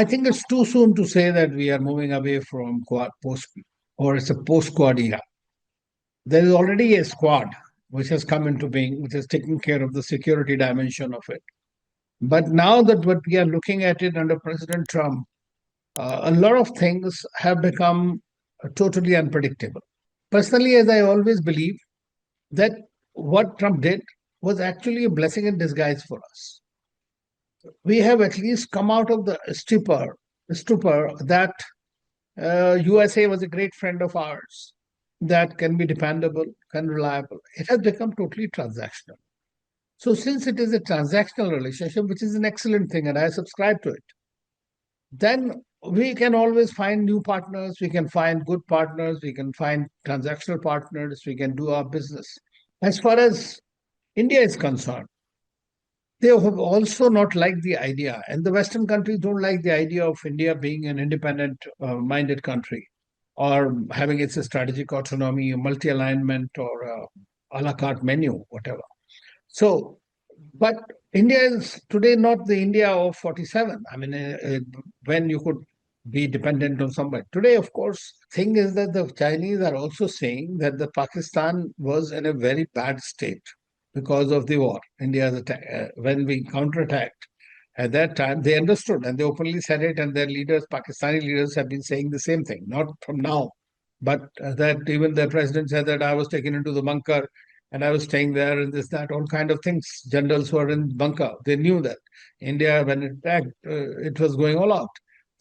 I think it's too soon to say that we are moving away from Quad post or it's a post-Quad era. There is already a Squad which has come into being, which is taking care of the security dimension of it. But now that what we are looking at it under President Trump, a lot of things have become totally unpredictable. Personally, as I always believe, that what Trump did was actually a blessing in disguise for us. We have at least come out of the stupor that USA was a great friend of ours, that can be dependable, can reliable. It has become totally transactional. So since it is a transactional relationship, which is an excellent thing, and I subscribe to it, then we can always find new partners, we can find good partners, we can find transactional partners, we can do our business. As far as India is concerned, they have also not liked the idea, and the Western countries don't like the idea of India being an independent minded country or having its strategic autonomy, multi alignment, or a la carte menu, whatever. So, but India is today not the India of 47. I mean, when you could be dependent on somebody. Today, of course, thing is that the Chinese are also saying that the Pakistan was in a very bad state because of the war. India's attack, when we counterattacked, at that time, they understood and they openly said it, and their leaders, Pakistani leaders, have been saying the same thing, not from now, but that even the president said that I was taken into the bunker and I was staying there and this, that, all kind of things. Generals who are in bunker, they knew that India, when it attacked, it was going all out.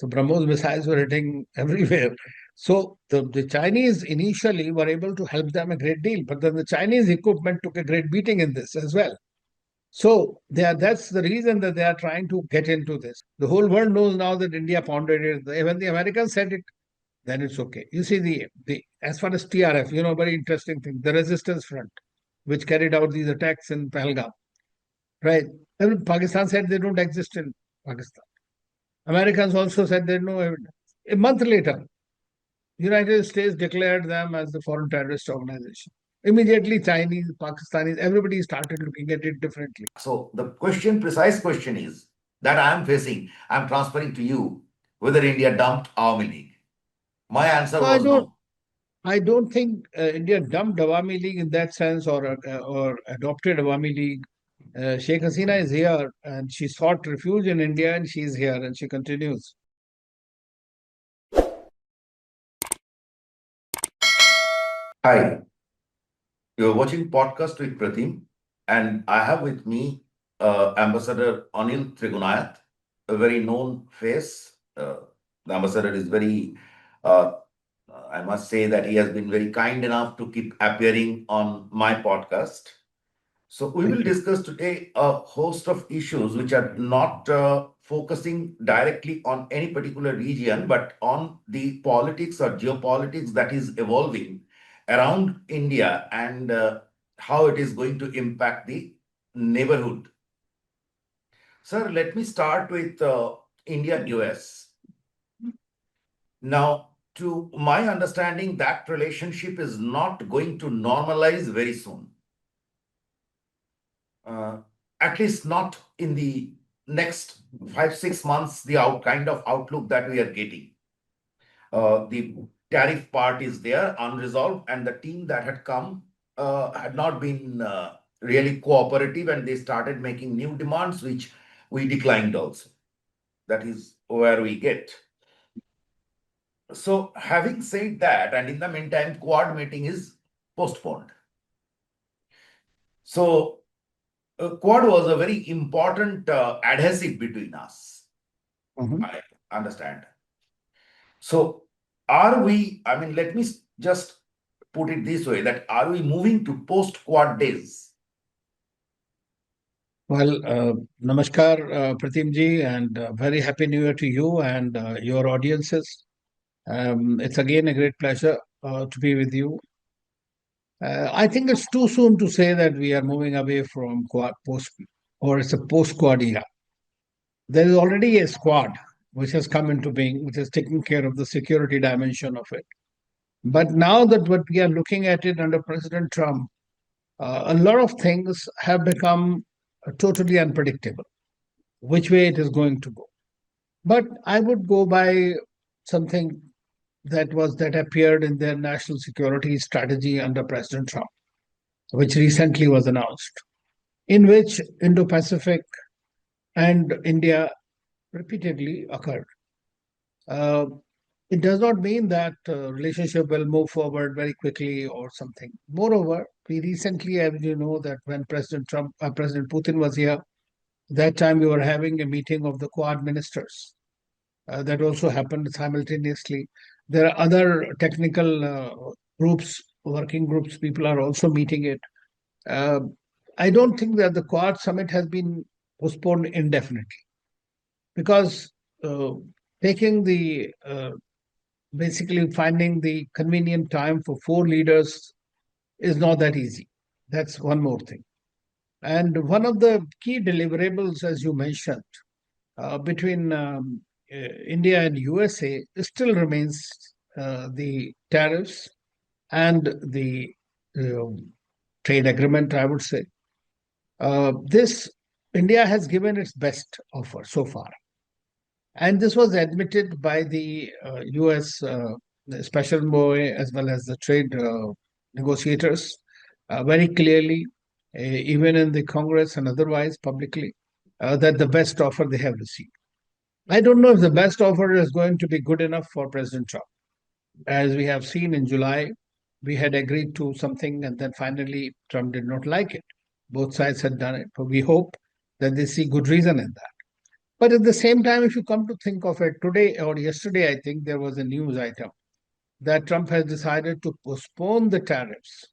So BrahMos missiles were hitting everywhere. So the Chinese initially were able to help them a great deal, but then the Chinese equipment took a great beating in this as well. So that's the reason that they are trying to get into this. The whole world knows now that India pounded it. When the Americans said it, then it's okay. You see, the as far as TRF, very interesting thing, the resistance front, which carried out these attacks in Pahalgam, right? Pakistan said they don't exist in Pakistan. Americans also said they no evidence. A month later, United States declared them as the foreign terrorist organization. Immediately, Chinese, Pakistanis, everybody started looking at it differently. So the precise question is that I am facing, I'm transferring to you whether India dumped Awami League. My answer was no. I don't think India dumped Awami League in that sense, or adopted Awami League. Sheikh Hasina is here and she sought refuge in India, and she's here and she continues. Hi, you're watching podcast with Pratim, and I have with me Ambassador Anil Trigunayat, a very known face. The ambassador is very, uh, I must say that he has been very kind enough to keep appearing on my podcast. So we Thank will you. discuss today a host of issues which are not focusing directly on any particular region, but on the politics or geopolitics that is evolving around India and how it is going to impact the neighborhood. Sir, let me start with India-US. Now, to my understanding, that relationship is not going to normalize very soon. At least not in the next 5-6 months, the kind of outlook that we are getting. The tariff part is there, unresolved, and the team that had come had not been really cooperative, and they started making new demands, which we declined also. That is where we get. So, having said that, and in the meantime, Quad meeting is postponed. So, Quad was a very important adhesive between us. I understand. So, are we, I mean, let me just put it this way, that are we moving to post-Quad days? Well, namaskar, Pratim ji, and very happy New Year to you and your audiences. It's again a great pleasure to be with you. I think it's too soon to say that we are moving away from Quad post or it's a post-Quad era. There is already a Squad which has come into being, which is taking care of the security dimension of it. But now that what we are looking at it under President Trump, a lot of things have become totally unpredictable, which way it is going to go. But I would go by something that appeared in their national security strategy under President Trump, which recently was announced, in which Indo-Pacific and India repeatedly occurred. Uh, it does not mean that relationship will move forward very quickly or something. Moreover, we recently, as you know, that when President Putin was here, that time we were having a meeting of the Quad ministers. That also happened simultaneously. There are other technical groups, working groups. People are also meeting it. Uh, I don't think that the Quad summit has been postponed indefinitely because uh, taking the basically finding the convenient time for four leaders is not that easy. That's one more thing. And one of the key deliverables, as you mentioned, between India and USA still remains the tariffs and the trade agreement, I would say. This India has given its best offer so far. And this was admitted by the US special envoy as well as the trade negotiators very clearly, even in the Congress and otherwise publicly, that the best offer they have received. I don't know if the best offer is going to be good enough for President Trump. As we have seen in July, we had agreed to something and then finally Trump did not like it. Both sides had done it. But we hope that they see good reason in that. But at the same time, if you come to think of it, today or yesterday, I think there was a news item that Trump has decided to postpone the tariffs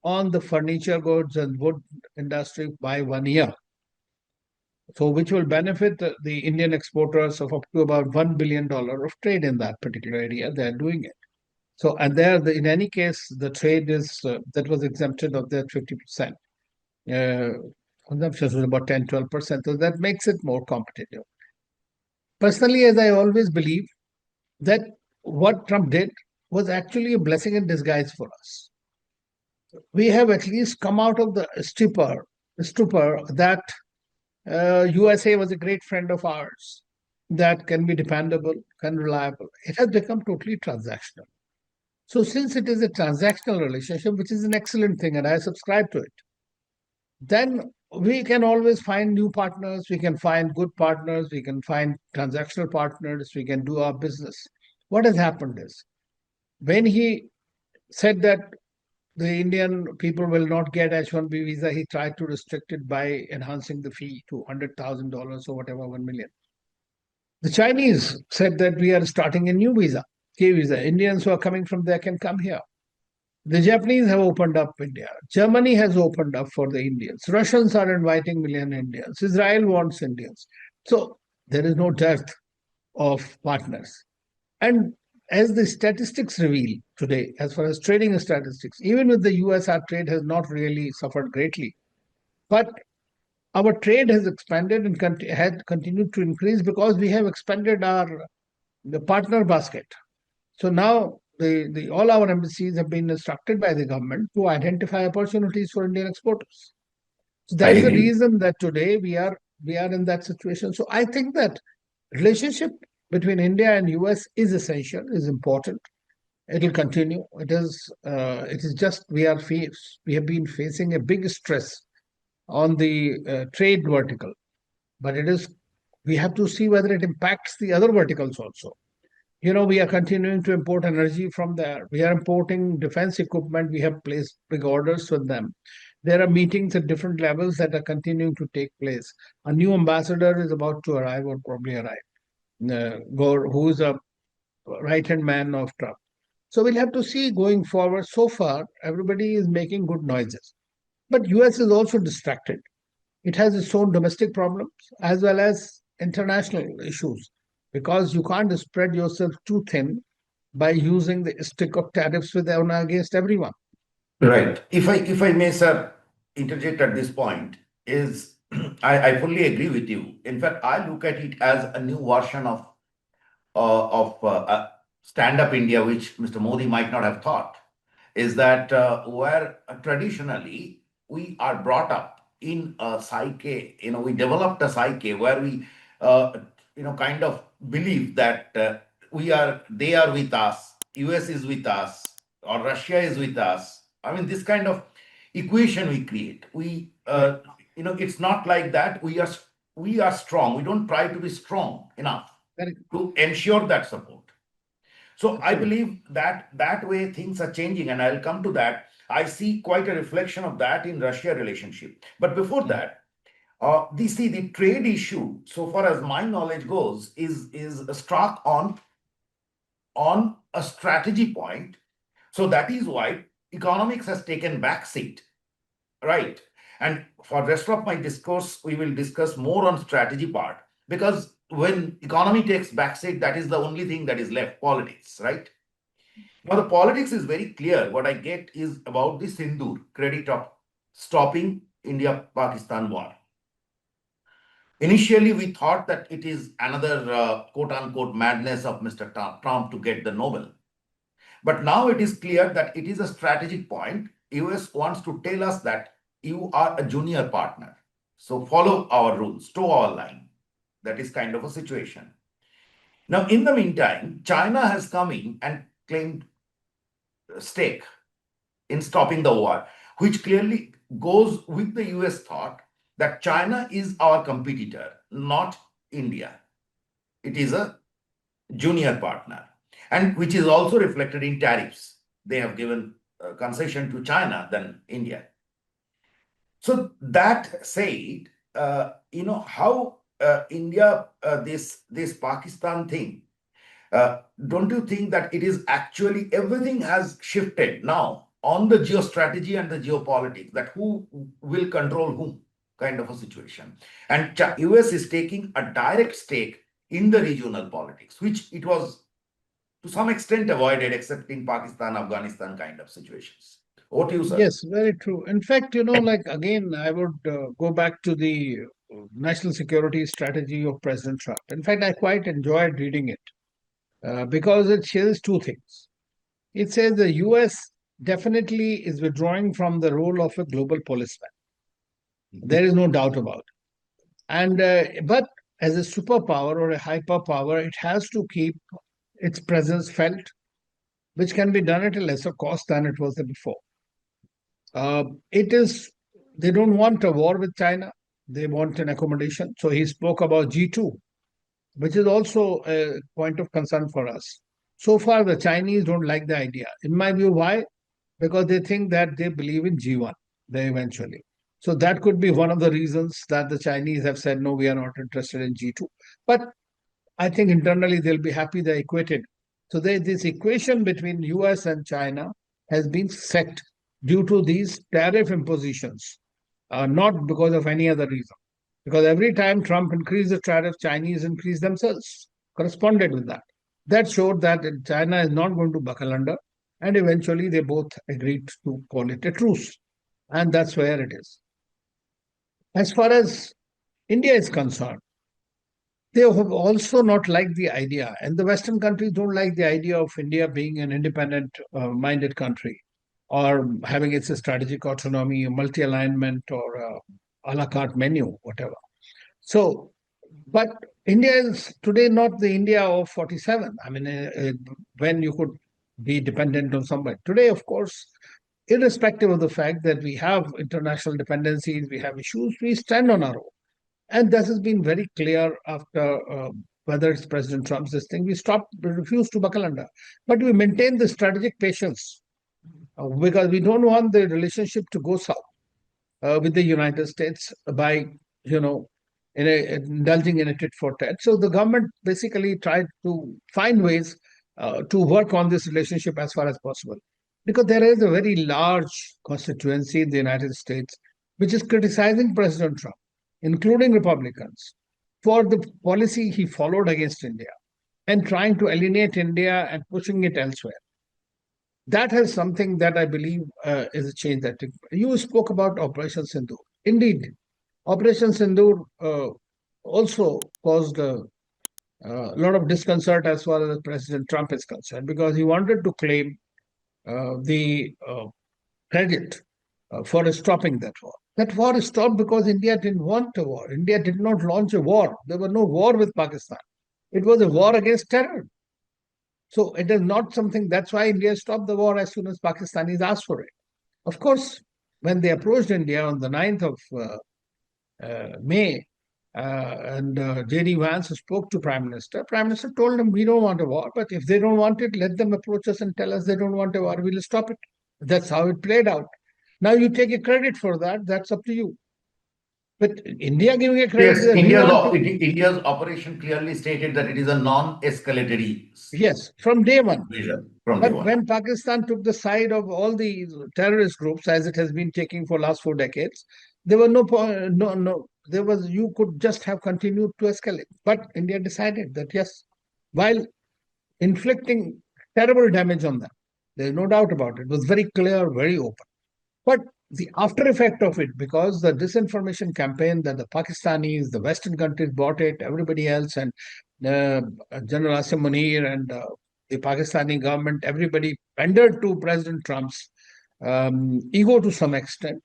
on the furniture goods and wood industry by 1 year. So, which will benefit the Indian exporters of up to about $1 billion of trade in that particular area. They are doing it. So, and there, in any case, the trade is that was exempted of that 50%. Uh, Consumption was about 10-12%. So that makes it more competitive. Personally, as I always believe, that what Trump did was actually a blessing in disguise for us. We have at least come out of the stupor that USA was a great friend of ours, that can be dependable, can reliable. It has become totally transactional. So since it is a transactional relationship, which is an excellent thing, and I subscribe to it, then we can always find new partners, we can find good partners, we can find transactional partners, we can do our business. What has happened is when he said that the Indian people will not get H-1B visa, he tried to restrict it by enhancing the fee to $100,000 or whatever, 1 million. The Chinese said that we are starting a new visa, K visa. Indians who are coming from there can come here. The Japanese have opened up India. Germany has opened up for the Indians. Russians are inviting million Indians. Israel wants Indians. So there is no dearth of partners. And as the statistics reveal today, as far as trading statistics, even with the US, our trade has not really suffered greatly. But our trade has expanded and had continued to increase because we have expanded the partner basket. So now all our embassies have been instructed by the government to identify opportunities for Indian exporters. So I that is the agree. reason that today we are in that situation. So I think that relationship between India and US is essential, is important. It will continue. It is just we have been facing a big stress on the trade vertical, but we have to see whether it impacts the other verticals also. We are continuing to import energy from there. We are importing defense equipment. We have placed big orders with them. There are meetings at different levels that are continuing to take place. A new ambassador is about to arrive or probably arrive, Gore, who is a right hand man of Trump. So we'll have to see going forward. So far, everybody is making good noises. But US is also distracted. It has its own domestic problems as well as international issues because you can't spread yourself too thin by using the stick of tariffs against everyone. Right. If I may, sir, interject at this point, is I fully agree with you. In fact, I look at it as a new version of stand-up India, which Mr. Modi might not have thought, is that where traditionally we are brought up in a psyche, we developed a psyche where we, kind of believe that they are with us, US is with us, or Russia is with us. I mean, this kind of equation we create. Right. It's not like that. We are strong. We don't try to be strong enough Correct. to ensure that support. So I Absolutely. believe that that way things are changing, and I'll come to that. I see quite a reflection of that in Russia relationship. But before Mhm. that, the trade issue, so far as my knowledge goes, is struck on a strategy point. So that is why economics has taken back seat, right? And for rest of my discourse, we will discuss more on strategy part, because when economy takes back seat, that is the only thing that is left, politics, right? Now the politics is very clear. What I get is about the Sindoor credit of stopping India-Pakistan war. Initially, we thought that it is another quote unquote madness of Mr. Trump to get the Nobel. But now it is clear that it is a strategic point. US wants to tell us that you are a junior partner. So follow our rules, toe our line. That is kind of a situation. Now, in the meantime, China has come in and claimed stake in stopping the war, which clearly goes with the US thought that China is our competitor, not India. It is a junior partner, and which is also reflected in tariffs. They have given concession to China than India. So that said, how India this Pakistan thing. Don't you think that it is actually everything has shifted now on the geostrategy and the geopolitics, that who will control whom kind of a situation? And US is taking a direct stake in the regional politics, which it was to some extent avoided, except in Pakistan, Afghanistan kind of situations. Over to you, sir. Yes, very true. In fact, like again, I would go back to the national security strategy of President Trump. In fact, I quite enjoyed reading it because it shows two things. It says the US definitely is withdrawing from the role of a global policeman. There is no doubt about it. And but as a superpower or a hyperpower, it has to keep its presence felt, which can be done at a lesser cost than it was before. It is they don't want a war with China. They want an accommodation. So he spoke about G2, which is also a point of concern for us. So far, the Chinese don't like the idea. In my view, why? Because they think that they believe in G1, they eventually. So that could be one of the reasons that the Chinese have said, no, we are not interested in G2. But I think internally they'll be happy they equated. So this equation between US and China has been set due to these tariff impositions, not because of any other reason. Because every time Trump increased the tariff, Chinese increased themselves, corresponded with that. That showed that China is not going to buckle under, and eventually they both agreed to call it a truce. And that's where it is. As far as India is concerned, they have also not liked the idea, and the Western countries don't like the idea of India being an independent minded country or having its strategic autonomy, multi alignment, or a la carte menu, whatever. So, but India is today not the India of 47. I mean, when you could be dependent on somebody. Today, of course, irrespective of the fact that we have international dependencies, we have issues, we stand on our own. And this has been very clear after whether it's President Trump's this thing. We refuse to buckle under. But we maintain the strategic patience because we don't want the relationship to go south with the United States by, you know, indulging in a tit for tat. So the government basically tried to find ways to work on this relationship as far as possible. Because there is a very large constituency in the United States which is criticizing President Trump, including Republicans, for the policy he followed against India and trying to alienate India and pushing it elsewhere. That has something that I believe is a change that you spoke about Operation Sindoor. Indeed, Operation Sindoor also caused a lot of disconcert as far as President Trump is concerned because he wanted to claim the credit for stopping that war. That war stopped because India didn't want a war. India did not launch a war. There was no war with Pakistan. It was a war against terror. So it is not something, that's why India stopped the war as soon as Pakistanis asked for it. Of course, when they approached India on the 9th of May, and J.D. Vance spoke to Prime Minister. Prime Minister told him, we don't want a war, but if they don't want it, let them approach us and tell us they don't want a war. We'll stop it. That's how it played out. Now you take a credit for that. That's up to you. But India giving a credit Yes, that we want to. India's operation clearly stated that it is a non-escalatory Yes, from day one. measure from day But one. when Pakistan took the side of all the terrorist groups, as it has been taking for last 4 decades, there were no, there was, you could just have continued to escalate. But India decided that yes, while inflicting terrible damage on them, there's no doubt about it. It was very clear, very open. But the after effect of it, because the disinformation campaign that the Pakistanis, the Western countries bought it, everybody else, and uh, General Asim Munir and the Pakistani government, everybody pandered to President Trump's ego to some extent,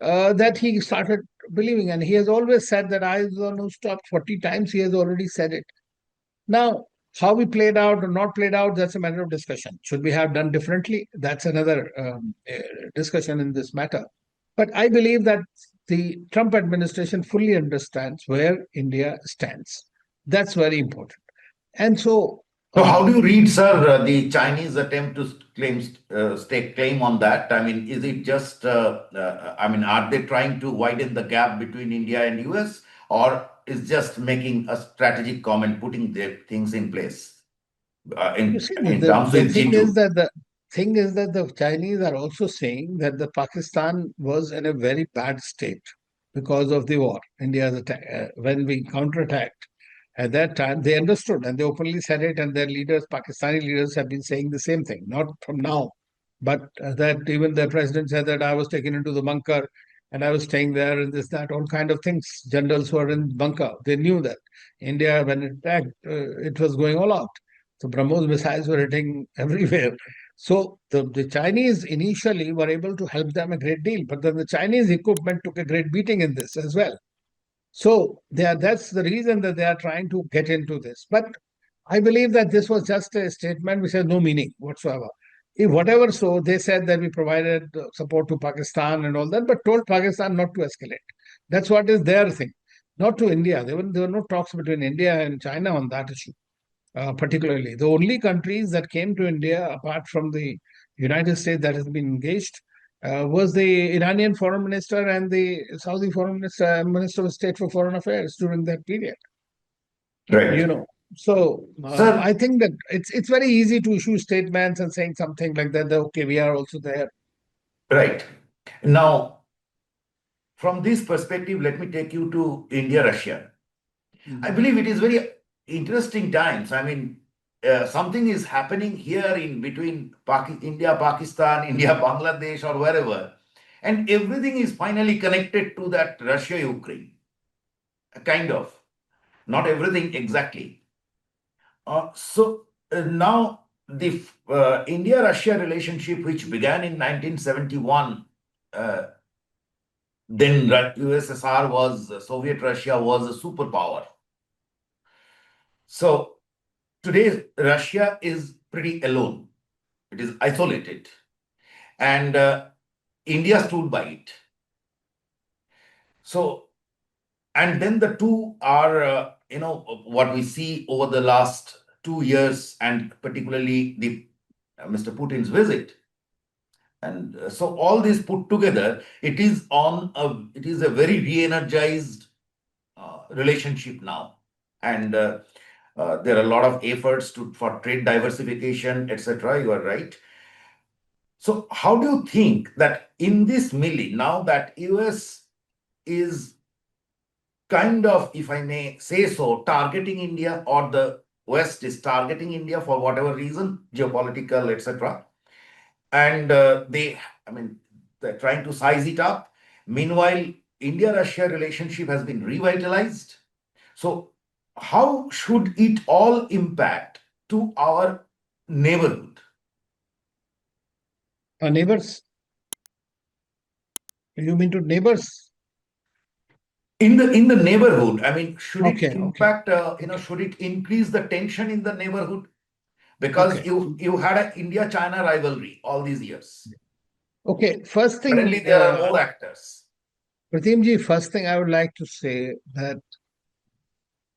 that he started believing. And he has always said that I was the one who stopped 40 times. He has already said it. Now, how we played out or not played out, that's a matter of discussion. Should we have done differently? That's another discussion in this matter. But I believe that the Trump administration fully understands where India stands. That's very important. And so, So how do you read, sir, the Chinese attempt to stake claim on that? I mean, is it just, I mean, are they trying to widen the gap between India and US, or is just making a strategic comment, putting their things in place you see, in terms the with thing is G2? that the Chinese are also saying that the Pakistan was in a very bad state because of the war. India's attack, when we counterattacked at that time, they understood and they openly said it, and their leaders, Pakistani leaders, have been saying the same thing, not from now, but that even the president said that I was taken into the bunker and I was staying there and this, that, all kind of things. Generals who are in bunker, they knew that India, when it attacked, it was going all out. So BrahMos missiles were hitting everywhere. So the Chinese initially were able to help them a great deal, but then the Chinese equipment took a great beating in this as well. So that's the reason that they are trying to get into this. But I believe that this was just a statement which has no meaning whatsoever. If whatever, so they said that we provided support to Pakistan and all that, but told Pakistan not to escalate. That's what is their thing, not to India. There were no talks between India and China on that issue, particularly. The only countries that came to India, apart from the United States that has been engaged, was the Iranian foreign minister and the Saudi foreign minister, minister of state for foreign affairs during that period. Right. You know, so I Sir, think that it's very easy to issue statements and saying something like that. That okay, we are also there. right. Now, from this perspective, let me take you to India, Russia. I Mhm. believe it is very interesting times. I mean, something is happening here in between India, Pakistan, India, Bangladesh, or wherever, and everything is finally connected to that Russia Ukraine, kind of. Not everything exactly. Now the India Russia relationship, which began in 1971, uh, then USSR was, Soviet Russia was a superpower. So today, Russia is pretty alone. It is isolated. And India stood by it. So, and then the two are, what we see over the last 2 years, and particularly the Mr. Putin's visit. And so all this put together, it is a very re-energized relationship now. And there are a lot of efforts for trade diversification, etc. You are right. So, how do you think that in this milli, now that US is kind of, if I may say so, targeting India, or the West is targeting India for whatever reason, geopolitical, etc., and I mean, they're trying to size it up. Meanwhile, India-Russia relationship has been revitalized. So, how should it all impact to our neighborhood? Neighbors? You mean to neighbors? In the neighborhood, I mean, should it Okay, okay, impact, should it increase the tension in the neighborhood? Because okay, you had a India-China rivalry all these years. okay. First Suddenly thing, there are more actors. Pratimji, first thing I would like to say that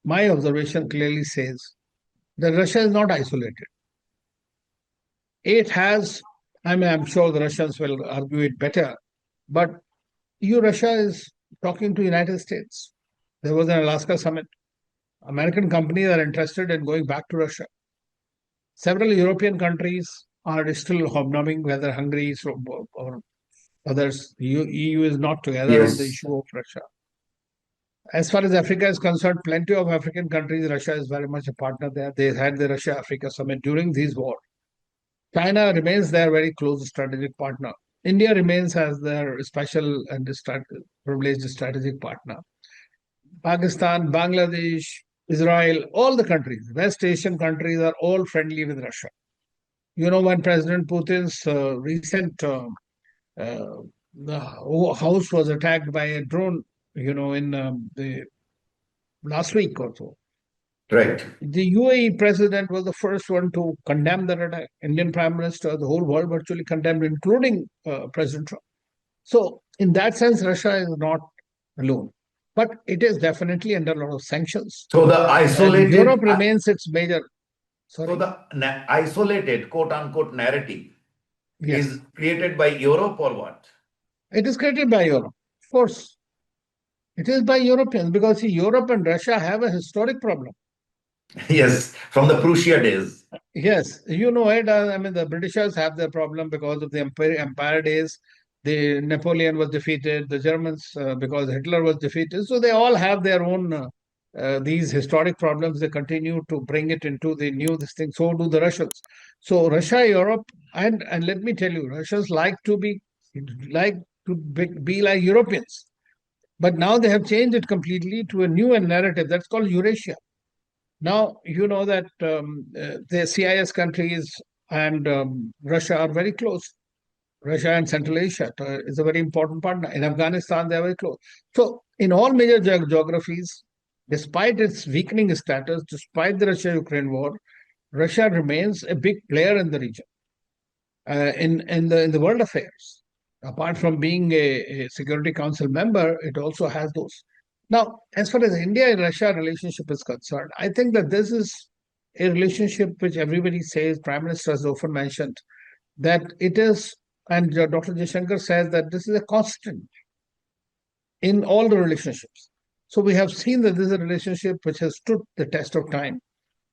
my observation clearly says that Russia is not isolated. It has, I mean, I'm sure the Russians will argue it better, but Russia is talking to United States. There was an Alaska summit. American companies are interested in going back to Russia. Several European countries are still hobnobbing, whether Hungary or others. EU is not together on the Yes. issue of Russia. As far as Africa is concerned, plenty of African countries, Russia is very much a partner there. They had the Russia-Africa summit during these wars. China remains their very close strategic partner. India remains as their special and privileged strategic partner. Pakistan, Bangladesh, Israel, all the countries, West Asian countries are all friendly with Russia. When President Putin's recent the house was attacked by a drone, in the last week or so. Right. The UAE president was the first one to condemn that attack. Indian Prime Minister, the whole world virtually condemned, including President Trump. So, in that sense, Russia is not alone. But it is definitely under a lot of sanctions. So the And Europe isolated, remains its major. so Sorry? the isolated quote unquote narrative Yes. is created by Europe or what? It is created by Europe. Of course. It is by Europeans because see, Europe and Russia have a historic problem. Yes, from the Prussia days. Yes, you know it. I mean, the Britishers have their problem because of the empire days. The Napoleon was defeated. The Germans, because Hitler was defeated. So they all have their own these historic problems. They continue to bring it into the new this thing. So do the Russians. So Russia, Europe, and let me tell you, Russians like to be like Europeans, but now they have changed it completely to a new narrative that's called Eurasia. Now, you know that the CIS countries and Russia are very close. Russia and Central Asia is a very important partner. In Afghanistan, they are very close. So, in all major geographies, despite its weakening status, despite the Russia-Ukraine war, Russia remains a big player in the region, in the world affairs. Apart from being a Security Council member, it also has those. Now, as far as India and Russia relationship is concerned, I think that this is a relationship which everybody says, Prime Minister has often mentioned, that it is, and Dr. Jaishankar says that this is a constant in all the relationships. So we have seen that this is a relationship which has stood the test of time.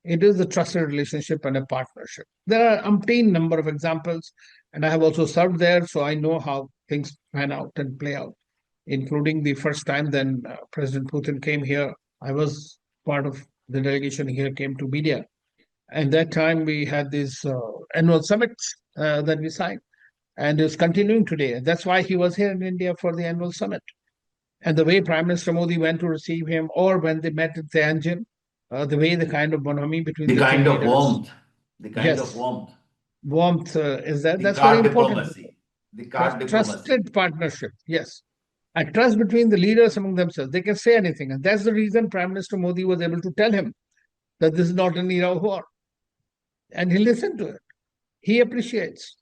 It is a trusted relationship and a partnership. There are umpteen number of examples, and I have also served there, so I know how things pan out and play out, including the first time then President Putin came here. I was part of the delegation here, came to media. And that time we had these annual summits that we signed, and it's continuing today. That's why he was here in India for the annual summit. And the way Prime Minister Modi went to receive him, or when they met at the engine, the way the kind of bonhomie between The the two kind of leaders. warmth, the kind of Yes, warmth, warmth is that. the That's very card important. diplomacy, the card diplomacy. Trusted partnership. Yes. And trust between the leaders among themselves. They can say anything. And that's the reason Prime Minister Modi was able to tell him that this is not an era of war. And he listened to it. He appreciates.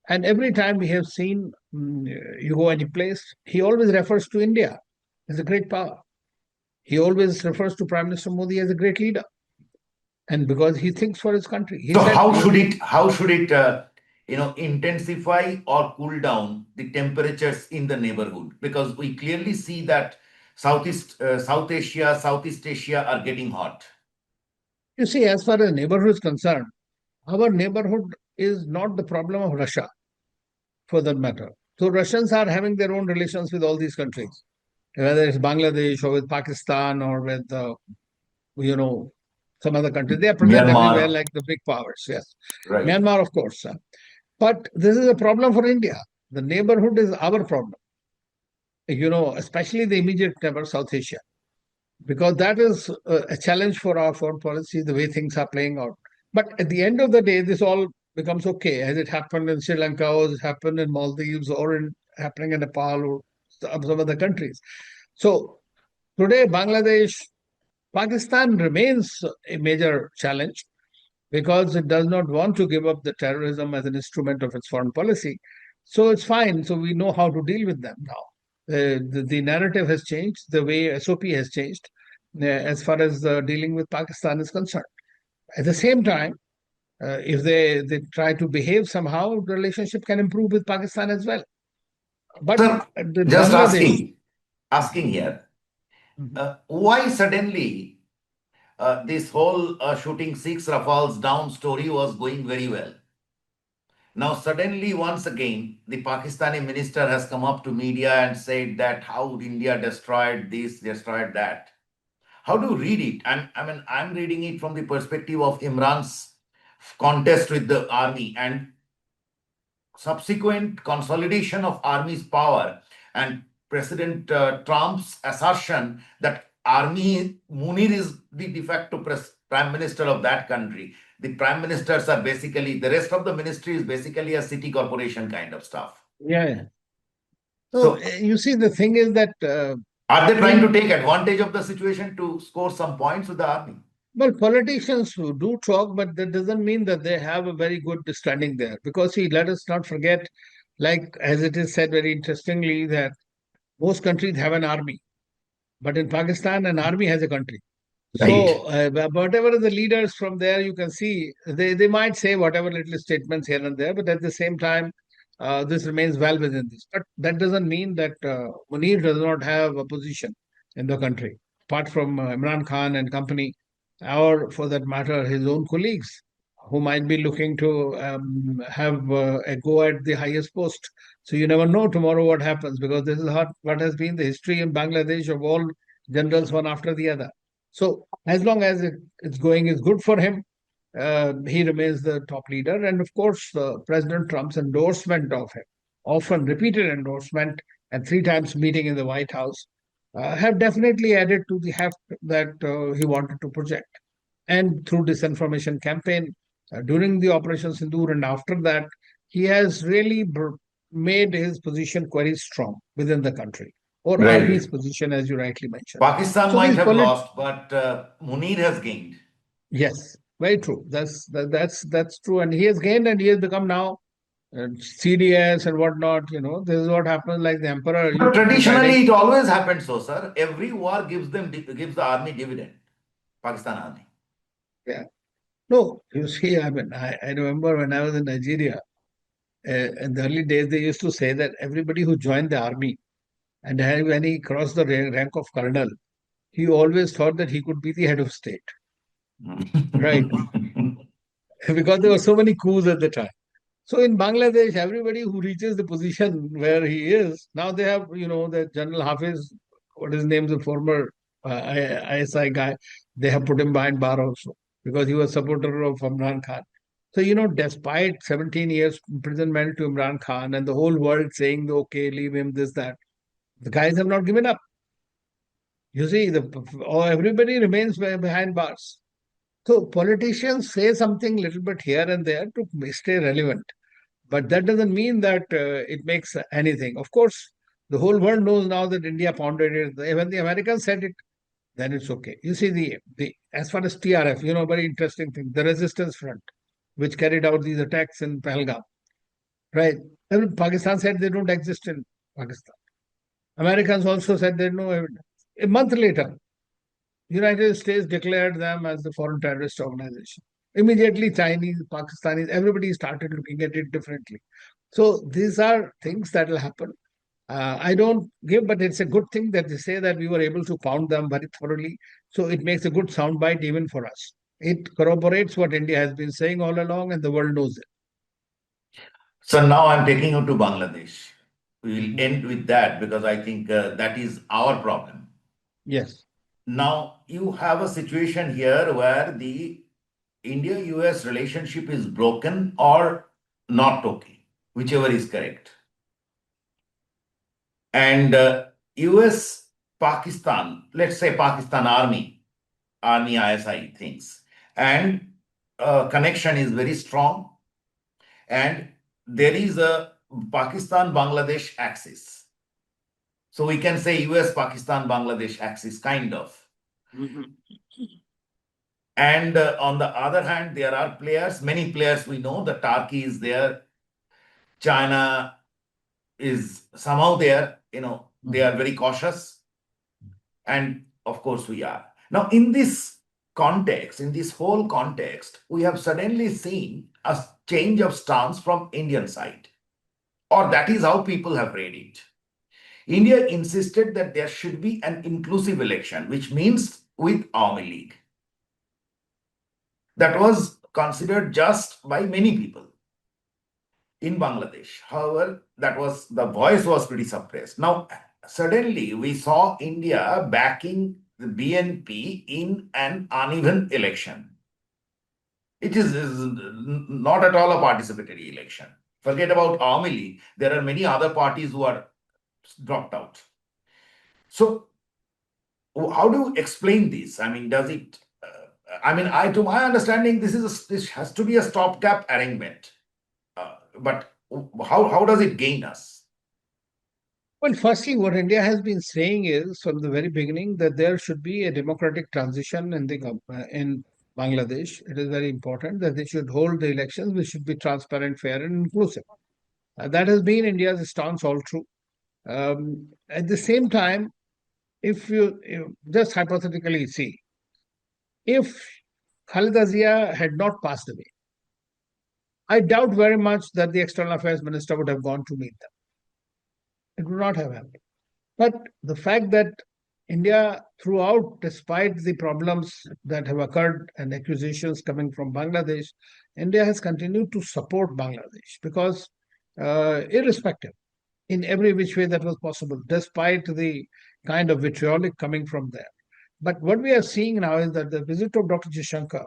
And every time we have seen you go any place, he always refers to India as a great power. He always refers to Prime Minister Modi as a great leader. And because he thinks for his country. He So said, how should it intensify or cool down the temperatures in the neighborhood? Because we clearly see that South Asia, Southeast Asia are getting hot. you see, as far as neighborhood is concerned, our neighborhood is not the problem of Russia, for that matter. So Russians are having their own relations with all these countries, whether it's Bangladesh or with Pakistan or with, some other countries. They are present everywhere Myanmar, like the big powers. Yes. right? Myanmar, of course. But this is a problem for India. The neighborhood is our problem, especially the immediate neighbor, South Asia, because that is a challenge for our foreign policy, the way things are playing out. But at the end of the day, this all becomes okay, as it happened in Sri Lanka, or it happened in Maldives, or happening in Nepal, or some other countries. So Today, Pakistan remains a major challenge because it does not want to give up the terrorism as an instrument of its foreign policy. So it's fine. So we know how to deal with them now. The narrative has changed, the way SOP has changed as far as dealing with Pakistan is concerned. At the same time, if they try to behave somehow, the relationship can improve with Pakistan as well. But Sir, the just Bangladesh. asking here, Mhm. why suddenly this whole shooting six Rafales down story was going very well? Now, suddenly, once again, the Pakistani minister has come up to media and said that how India destroyed this, destroyed that. How do you read it? I'm reading it from the perspective of Imran's contest with the army and subsequent consolidation of army's power and President Trump's assertion that army Munir is the de facto prime minister of that country. The prime ministers are basically the rest of the ministry is basically a city corporation kind of stuff. Yeah, yeah. So So you see, the thing is that are they trying to in take advantage of the situation to score some points with the army? well, politicians who do talk, but that doesn't mean that they have a very good standing there. Because see, let us not forget, like as it is said very interestingly, that most countries have an army, but in Pakistan, an army has a country. Right. So, whatever the leaders from there, you can see they might say whatever little statements here and there, but at the same time, this remains well within this. But that doesn't mean that Munir does not have a position in the country, apart from Imran Khan and company, or for that matter, his own colleagues who might be looking to have a go at the highest post. So you never know tomorrow what happens because this is what has been the history in Bangladesh of all generals one after the other. So as long as it's going is good for him, he remains the top leader. And of course, President Trump's endorsement of him, often repeated endorsement and three times meeting in the White House, have definitely added to the heft that he wanted to project. And through disinformation campaign during the Operation Sindoor and after that, he has really made his position very strong within the country, or Right. army's position, as you rightly mentioned. Pakistan So might these have lost, but Munir has gained. yes, very true. That's true, and he has gained, and he has become now CDS and whatnot. This is what happens. Like the emperor But used to keep adding. traditionally, it always happened so, sir. Every war gives the army dividend. Pakistan army. Yeah, no, you see, I mean, I remember when I was in Nigeria in the early days, they used to say that everybody who joined the army and when he crossed the rank of colonel, he always thought that he could be the head of state, right? Because there were so many coups at the time. So in Bangladesh, everybody who reaches the position where he is, now they have, the General Hafiz, what his name, the former ISI guy, they have put him behind bar also because he was supporter of Imran Khan. So, despite 17 years imprisonment to Imran Khan and the whole world saying, okay, leave him, this, that, the guys have not given up. You see, everybody remains behind bars. So politicians say something little bit here and there to stay relevant. But that doesn't mean that it makes anything. Of course, the whole world knows now that India pounded it. When the Americans said it, then it's okay. You see, the as far as TRF, very interesting thing, the Resistance Front, which carried out these attacks in Pahalgam, right? Then Pakistan said they don't exist in Pakistan. Americans also said there's no evidence. A month later, United States declared them as the foreign terrorist organization. Immediately, Chinese, Pakistanis, everybody started looking at it differently. So these are things that will happen. I don't give, but it's a good thing that they say that we were able to pound them very thoroughly. So it makes a good soundbite even for us. It corroborates what India has been saying all along, and the world knows it. So now I'm taking you to Bangladesh. We will Mhm. end with that because I think that is our problem. Yes. Now you have a situation here where the India-US relationship is broken or not okay, whichever is correct. And US Pakistan, let's say Pakistan Army ISI things, and connection is very strong, and there is a Pakistan Bangladesh axis. So we can say US, Pakistan, Bangladesh axis, kind of. Mhm. And on the other hand, there are players, many players we know. The Turkey is there, China is somehow there. They are Mhm. very cautious, and of course we are. Now, in this context, in this whole context, we have suddenly seen a change of stance from Indian side, or that is how people have read it. India insisted that there should be an inclusive election, which means with Army League. That was considered just by many people in Bangladesh. However, the voice was pretty suppressed. Now, suddenly we saw India backing the BNP in an uneven election. It is not at all a participatory election. Forget about Army League. There are many other parties who are dropped out. So, how do you explain this? I mean, does it? To my understanding, this has to be a stopgap arrangement. But how does it gain us? Well, firstly, what India has been saying is from the very beginning that there should be a democratic transition in Bangladesh. It is very important that they should hold the elections, which should be transparent, fair, and inclusive. That has been India's stance all through. At the same time, if you just hypothetically see, if Khalida Zia had not passed away, I doubt very much that the External Affairs Minister would have gone to meet them. It would not have happened. But the fact that India, throughout, despite the problems that have occurred and accusations coming from Bangladesh, India has continued to support Bangladesh because, irrespective, in every which way that was possible, despite the kind of vitriolic coming from there. But what we are seeing now is that the visit of Dr. Jaishankar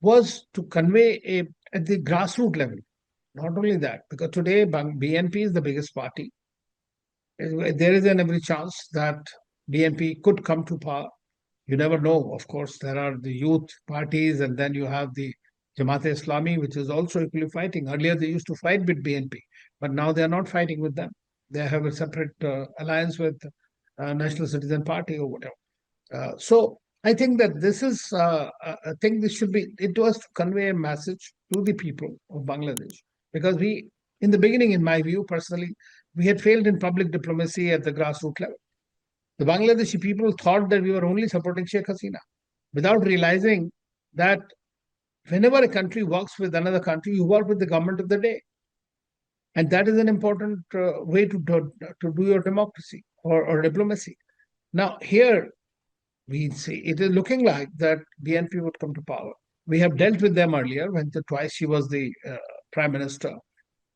was to convey at the grassroots level. Not only that, because today BNP is the biggest party. There is an every chance that BNP could come to power. You never know. Of course, there are the youth parties, and then you have the Jamaat-e-Islami, which is also equally fighting. Earlier, they used to fight with BNP, but now they are not fighting with them. They have a separate alliance with National Citizen Party or whatever. So I think that this is a thing. This should be. It was to convey a message to the people of Bangladesh because we, in the beginning, in my view, personally, we had failed in public diplomacy at the grassroots level. The Bangladeshi people thought that we were only supporting Sheikh Hasina without realizing that whenever a country works with another country, you work with the government of the day. And that is an important way to do your democracy or diplomacy. Now, here we see it is looking like that BNP would come to power. We have dealt with them earlier when twice she was the prime minister.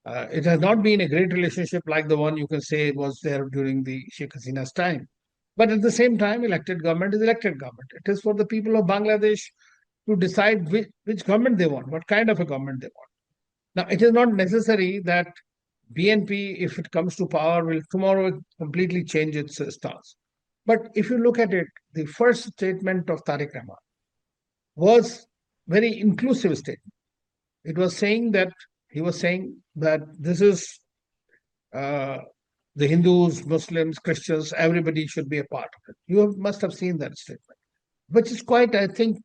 It has not been a great relationship like the one you can say was there during the Sheikh Hasina's time. But at the same time, elected government is elected government. It is for the people of Bangladesh to decide which government they want, what kind of a government they want. Now, it is not necessary that BNP, if it comes to power, will tomorrow completely change its stance. But if you look at it, the first statement of Tariq Rahman was very inclusive statement. It was saying that he was saying that this is uh, the Hindus, Muslims, Christians, everybody should be a part of it. Must have seen that statement, which is quite, I think,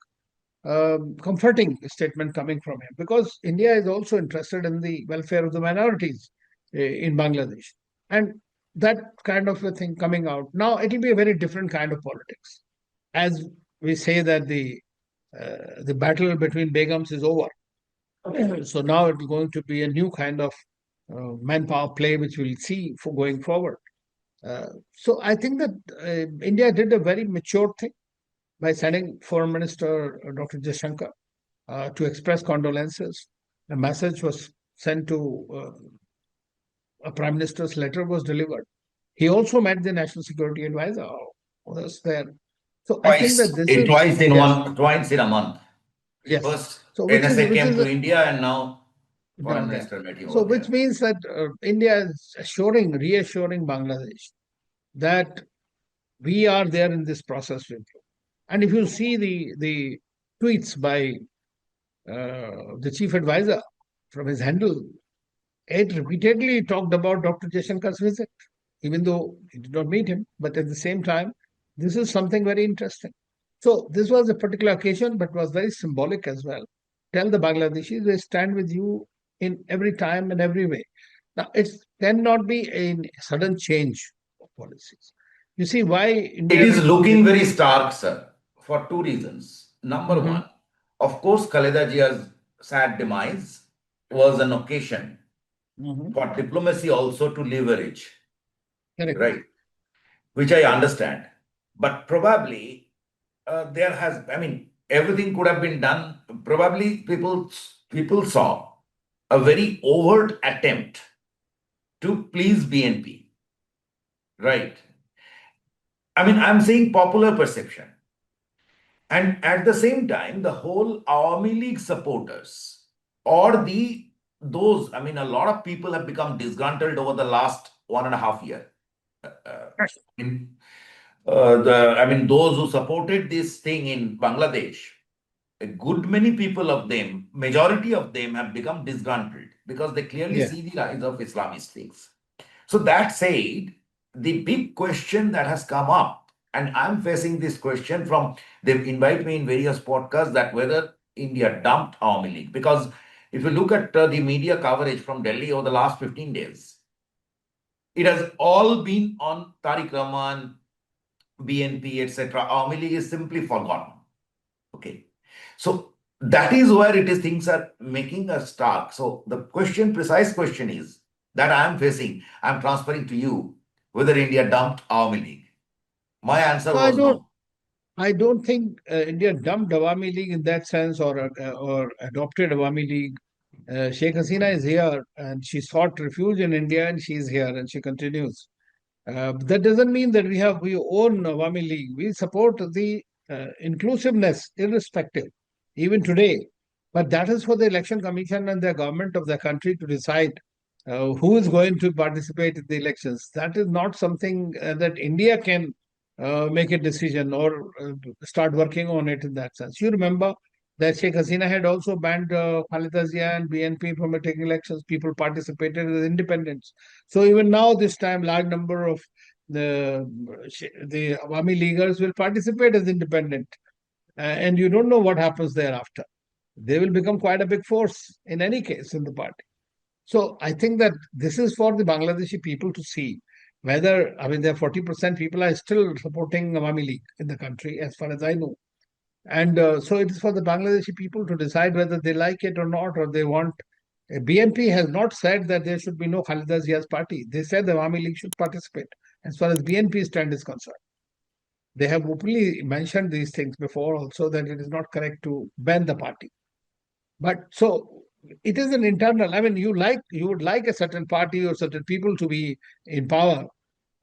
comforting statement coming from him because India is also interested in the welfare of the minorities in Bangladesh. And that kind of a thing coming out. Now it will be a very different kind of politics. As we say that the battle between Begums is over. So now it's going to be a new kind of manpower play, which we'll see for going forward. So I think that India did a very mature thing by sending Foreign Minister Dr. Jaishankar to express condolences. A message was sent to a Prime Minister's letter was delivered. He also met the National Security Advisor was there. So I think that Twice, this is yes, twice in a month. yes. First, So NSA which came is to India, and now Foreign down there. Minister met him So over which there. means that India is reassuring Bangladesh that we are there in this process with you. And if you see the tweets by the chief advisor from his handle, it repeatedly talked about Dr. Jaishankar's visit. even though he did not meet him. But at the same time, this is something very interesting. So this was a particular occasion, but was very symbolic as well. Tell the Bangladeshis they stand with you in every time and every way. Now, it cannot be a sudden change of policies. You see why It India is needs to looking get. very stark, sir, for two reasons. Number Mhm. one, of course, Khaleda Jia's sad demise was an occasion Mhm. for diplomacy also to leverage, Correct. right? Which I understand. But probably there has, I mean, everything could have been done. Probably people saw a very overt attempt to please BNP, right? I mean, I'm saying popular perception. And at the same time, the whole Awami League supporters or those, I mean, a lot of people have become disgruntled over the last 1.5 year. Yes. In, I mean, those who supported this thing in Bangladesh, a good many people of them, majority of them have become disgruntled because they clearly Yeah. see the rise of Islamist things. So that said, the big question that has come up, and I'm facing this question from, they've invited me in various podcasts that whether India dumped Awami League. Because if you look at the media coverage from Delhi over the last 15 days, it has all been on Tariq Rahman, BNP, etc. Awami League is simply forgotten. Okay. So that is where it is things are making us stark. So the precise question is that I am facing, I'm transferring to you whether India dumped Awami League. My answer No, I was don't. no. I don't think India dumped Awami League in that sense, or adopted Awami League. Sheikh Hasina is here, and she sought refuge in India, and she is here, and she continues. That doesn't mean that we own Awami League. We support the inclusiveness, irrespective, even today. But that is for the election commission and the government of the country to decide who is going to participate in the elections. That is not something that India can make a decision or start working on it in that sense. You remember that Sheikh Hasina had also banned Khalida Zia and BNP from taking elections. People participated as independents. So even now, this time, large number of the the Awami Leaguers will participate as independent, and you don't know what happens thereafter. They will become quite a big force in any case in the party. So I think that this is for the Bangladeshi people to see whether, I mean, there are 40% people are still supporting Awami League in the country, as far as I know. And so it is for the Bangladeshi people to decide whether they like it or not, or they want. BNP has not said that there should be no Khalida Zia's party. They said the Awami League should participate, as far as BNP stand is concerned. They have openly mentioned these things before also that it is not correct to ban the party. But so it is an internal. I mean, you would like a certain party or certain people to be in power,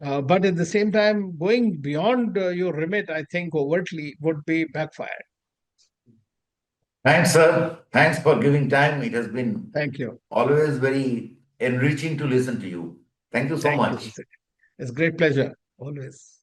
but at the same time, going beyond your remit, I think overtly would be backfired. Thanks, sir. Thanks for giving time. It has been Thank you. always very enriching to listen to you. Thank you so Thank you. much. It's a great pleasure always.